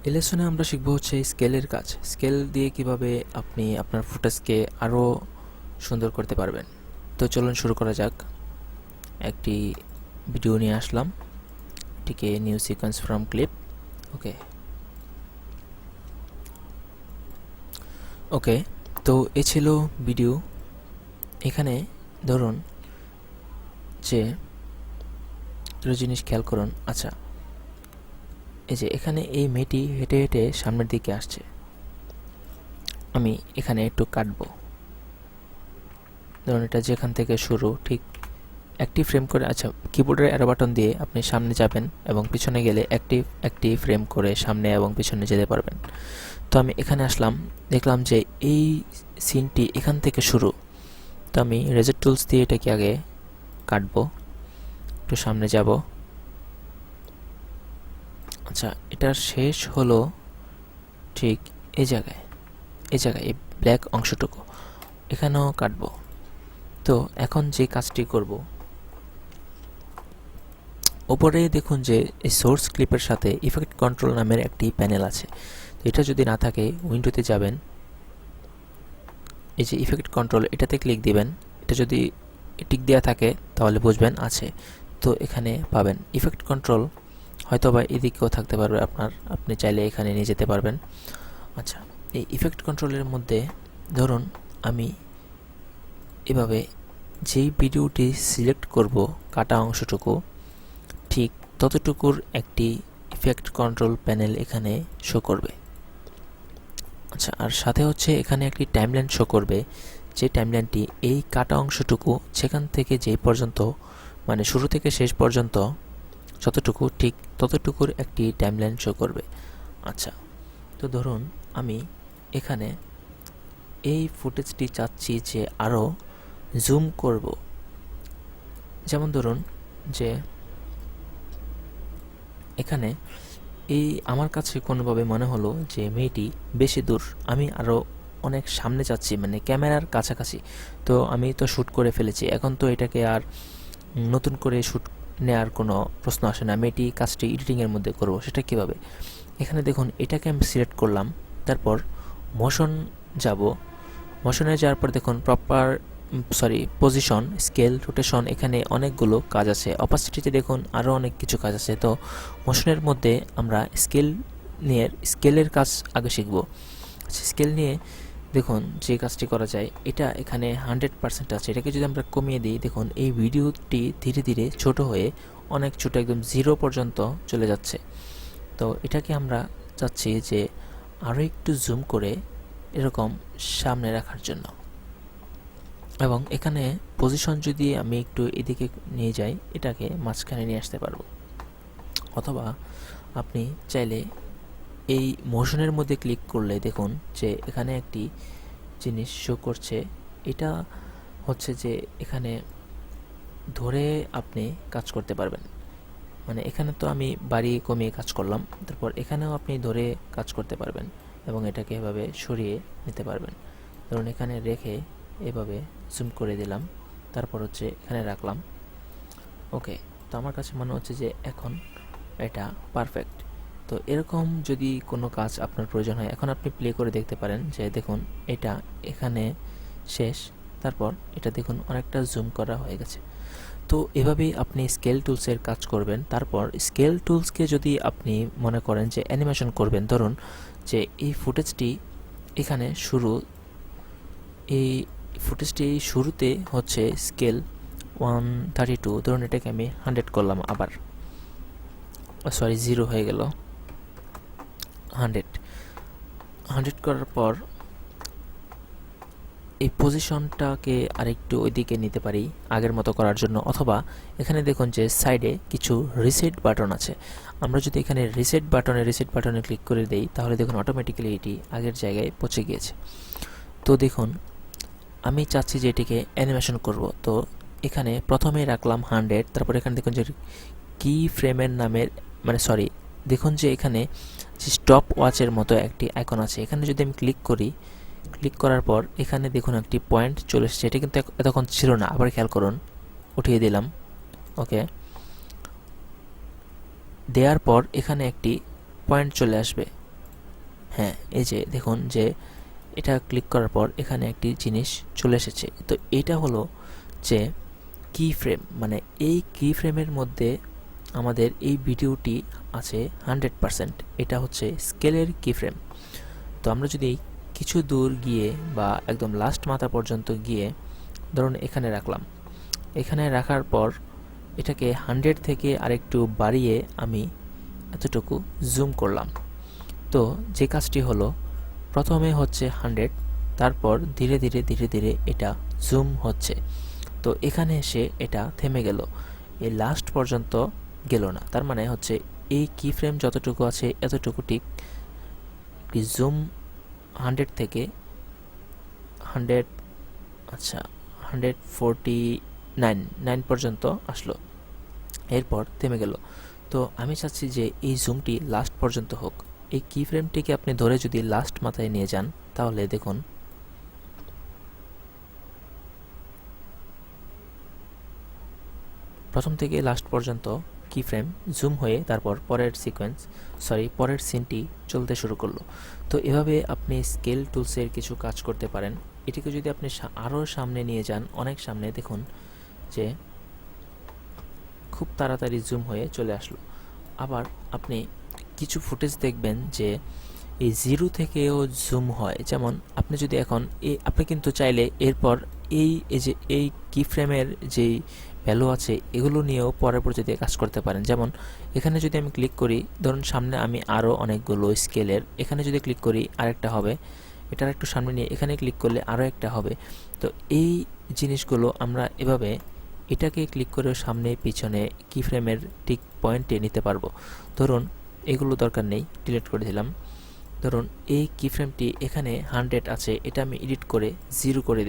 এই লেসনে আমরা শিখব হচ্ছে স্কেলের কাজ। স্কেল দিয়ে কিভাবে আপনি আপনার ফুটেজকে আরও সুন্দর করতে পারবেন। তো চলুন শুরু করা যাক। একটি ভিডিও নিয়ে আসলাম, এটিকে নিউ সিকোয়েন্স ফ্রম ক্লিপ। ওকে ওকে তো এ ছিল ভিডিও। এখানে ধরুন যে দুটো জিনিস খেয়াল করুন। আচ্ছা, এই যে এখানে এই মেয়েটি হেঁটে হেঁটে সামনের দিকে আসছে। আমি এখানে একটু কাটবো। ধরুন এটা যেখান থেকে শুরু, ঠিক একটি ফ্রেম করে। আচ্ছা, কিবোর্ডের অ্যারো বাটন দিয়ে আপনি সামনে যাবেন এবং পিছনে গেলে একটি ফ্রেম করে সামনে এবং পিছনে যেতে পারবেন। তো আমি এখানে আসলাম, দেখলাম যে এই সিনটি এখান থেকে শুরু। তো আমি রেজার টুলস দিয়ে এটাকে আগে কাটবো, একটু সামনে যাব। আচ্ছা, এটার শেষ হলো ঠিক এই জায়গায়, এই ব্ল্যাক অংশটুকু এখানেও কাটবো। তো এখন যে কাজটি করব, ওপরে দেখুন যে এই সোর্স ক্লিপের সাথে ইফেক্ট কন্ট্রোল নামের একটি প্যানেল আছে। তো এটা যদি না থাকে উইন্ডোতে যাবেন, এই যে ইফেক্ট কন্ট্রোল, এটাতে ক্লিক দিবেন। এটা যদি টিক দেওয়া থাকে তাহলে বুঝবেন আছে। তো এখানে পাবেন ইফেক্ট কন্ট্রোল, হয়তো বা এদিকেও থাকতে পারবে আপনি চাইলে এখানে নিয়ে যেতে পারবেন। আচ্ছা, এই ইফেক্ট কন্ট্রোলের মধ্যে ধরুন আমি এভাবে যেই ভিডিওটি সিলেক্ট করব, কাটা অংশটুকু, ঠিক ততটুকুর একটি ইফেক্ট কন্ট্রোল প্যানেল এখানে শো করবে। আচ্ছা, আর সাথে হচ্ছে এখানে একটি টাইমলাইন শো করবে, যে টাইমলাইনটি এই কাটা অংশটুকু সেখান থেকে যেই পর্যন্ত, মানে শুরু থেকে শেষ পর্যন্ত যতটুকু, ঠিক ততটুকুর একটি টাইমলাইন শো করবে। আচ্ছা, তো ধরুন আমি এখানে এই ফুটেজটি চাচ্ছি যে আরও জুম করব। যেমন ধরুন যে এখানে এই আমার কাছে কোনোভাবে মনে হলো যে মেয়েটি বেশি দূর, আমি আরও অনেক সামনে যাচ্ছি, মানে ক্যামেরার কাছাকাছি। তো আমি তো শ্যুট করে ফেলেছি, এখন তো এটাকে আর নতুন করে শ্যুট নেওয়ার কোনো প্রশ্ন আসে না। মেয়েটি কাজটি এডিটিংয়ের মধ্যে করব, সেটা কীভাবে? এখানে দেখুন এটাকে আমি সিলেক্ট করলাম, তারপর মোশন যাব। মোশনে যাওয়ার পর দেখুন পজিশন, স্কেল, রোটেশন, এখানে অনেকগুলো কাজ আছে। অপাসিটিতে দেখুন আরও অনেক কিছু কাজ আছে। তো মোশনের মধ্যে আমরা স্কেলের কাজ আগে শিখব। স্কেল নিয়ে দেখুন যে কাজটি করা যায়, এটা এখানে 100% আছে। এটাকে যদি আমরা কমিয়ে দিই, দেখুন এই ভিডিওটি ধীরে ধীরে ছোট হয়ে অনেক ছোট, একদম 0 পর্যন্ত চলে যাচ্ছে। তো এটাকে আমরা চাচ্ছি যে আরও একটু জুম করে এরকম সামনে রাখার জন্য। এবং এখানে পজিশন যদি আমি একটু এদিকে নিয়ে যাই, এটাকে মাঝখানে নিয়ে আসতে পারবো। অথবা আপনি চাইলে এই মোশনের মধ্যে ক্লিক করলে দেখুন যে এখানে একটি জিনিস শো করছে। এটা হচ্ছে যে এখানে ধরে আপনি কাজ করতে পারবেন। মানে এখানে তো আমি বাড়িয়ে কমিয়ে কাজ করলাম, তারপর এখানেও আপনি ধরে কাজ করতে পারবেন এবং এটাকে এভাবে সরিয়ে নিতে পারবেন। ধরুন এখানে রেখে এভাবে জুম করে দিলাম, তারপর হচ্ছে এখানে রাখলাম। ওকে, তো আমার কাছে মনে হচ্ছে যে এখন এটা পারফেক্ট। তো এরকম যদি কোনো কাজ আপনার প্রয়োজন হয়, এখন আপনি প্লে করে দেখতে পারেন যে দেখুন এটা এখানে শেষ, তারপর এটা দেখুন অনেকটা জুম করা হয়ে গেছে। তো এভাবেই আপনি স্কেল টুলসের কাজ করবেন। তারপর স্কেল টুলসকে যদি আপনি মনে করেন যে অ্যানিমেশন করবেন, ধরুন যে এই ফুটেজটি এখানে শুরু, এই ফুটেজটি শুরুতে হচ্ছে স্কেল 132, ধরুন এটাকে আমি 100 করলাম, আবার 0 হয়ে গেল, 100 করার পর এই পজিশনটাকে আরেকটু ওইদিকে নিতে পারি আগের মতো করার জন্য। অথবা এখানে দেখুন যে সাইডে কিছু রিসেট বাটন আছে। আমরা যদি এখানে রিসেট বাটনে ক্লিক করে দেই, তাহলে দেখুন অটোমেটিক্যালি এটি আগের জায়গায় পৌঁছে গিয়েছে। তো দেখুন আমি চাচ্ছি যে এটিকে অ্যানিমেশন করব। তো এখানে প্রথমে রাখলাম 100, তারপর এখানে দেখুন যে কি ফ্রেমের নামের, দেখুন যে এখানে স্টপ ওয়াচের মতো একটি আইকন আছে। এখানে যদি আমি ক্লিক করার পর এখানে দেখুন একটি পয়েন্ট চলে এসেছে। এটা কিন্তু এতক্ষণ ছিল না, আবার খেয়াল করুন, উঠিয়ে দিলাম। ওকে, দেওয়ার পর এখানে একটি পয়েন্ট চলে আসবে। হ্যাঁ, এই যে দেখুন যে এটা ক্লিক করার পর এখানে একটি জিনিস চলে এসেছে। তো এটা হলো যে কি ফ্রেম, মানে এই কি ফ্রেমের মধ্যে আমাদের এই ভিডিওটি আছে 100%। এটা হচ্ছে স্কেলের কি ফ্রেম। তো আমরা যদি কিছু দূর গিয়ে বা একদম লাস্ট মাথা পর্যন্ত গিয়ে ধরুন এখানে রাখলাম, এখানে রাখার পর এটাকে 100 থেকে আরেকটু বাড়িয়ে আমি এতটুকু জুম করলাম। তো যে কাজটি হলো, প্রথমে হচ্ছে 100, তারপর ধীরে ধীরে ধীরে ধীরে এটা জুম হচ্ছে। তো এখানে এসে এটা থেমে গেল, এই লাস্ট পর্যন্ত গেল না। তার মানে হচ্ছে এই কি ফ্রেম যতটুকু আছে এতটুকু ঠিক জুম 100 থেকে 100, আচ্ছা 149 পর্যন্ত আসলো, এরপর থেমে গেল। তো আমি চাচ্ছি যে এই জুমটি লাস্ট পর্যন্ত হোক। এই কি ফ্রেমটিকে আপনি ধরে যদি লাস্ট মাথায় নিয়ে যান, তাহলে দেখুন প্রথম থেকে লাস্ট পর্যন্ত কি ফ্রেম জুম হয়ে তারপর পরের সিনটি চলতে শুরু করলো। তো এভাবে আপনি স্কেল টুলসের কিছু কাজ করতে পারেন। এটিকে যদি আপনি আরও সামনে নিয়ে যান, অনেক সামনে, দেখুন যে খুব তাড়াতাড়ি জুম হয়ে চলে আসলো। আবার আপনি কিছু ফুটেজ দেখবেন যে এই 0 থেকেও জুম হয়। যেমন আপনি যদি এখন আপনি কিন্তু চাইলে এরপর এই যে এই কি ফ্রেমের যেই ভ্যালু আছে এগুলো নিয়েও পরবর্তীতে কাজ করতে পারেন। যেমন এখানে যদি আমি ক্লিক করি, ধরুন সামনে আমি আরও অনেকগুলো স্কেলের, এখানে যদি ক্লিক করি আরেকটা হবে, এটার একটু সামনে নিয়ে এখানে ক্লিক করলে আরও একটা হবে। তো এই জিনিসগুলো আমরা এভাবে এটাকে ক্লিক করে সামনে পিছনে কি ফ্রেমের ঠিক পয়েন্টে নিতে পারবো। ধরুন এগুলো দরকার নেই, ডিলিট করে দিলাম। ধরুন এই কি ফ্রেমটি এখানে 100 আছে, এটা আমি এডিট করে 0 করে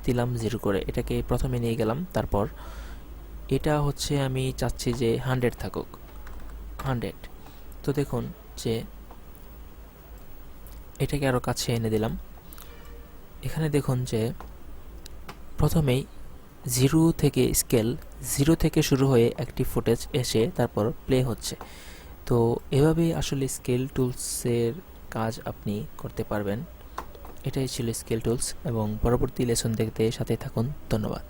দিলাম 0 করে, এটাকে প্রথমে নিয়ে গেলাম। তারপর এটা হচ্ছে আমি চাচ্ছি যে 100 থাকুক, 100। তো দেখুন যে এটাকে আরও কাছে এনে দিলাম। এখানে দেখুন যে প্রথমেই 0 থেকে শুরু হয়ে একটি ফুটেজ এসে তারপর প্লে হচ্ছে। তো এভাবেই আসলে স্কেল টুলসের কাজ আপনি করতে পারবেন। এটাই ছিল স্কেল টুলস, এবং পরবর্তী লেসন দেখতে সাথে থাকুন। ধন্যবাদ।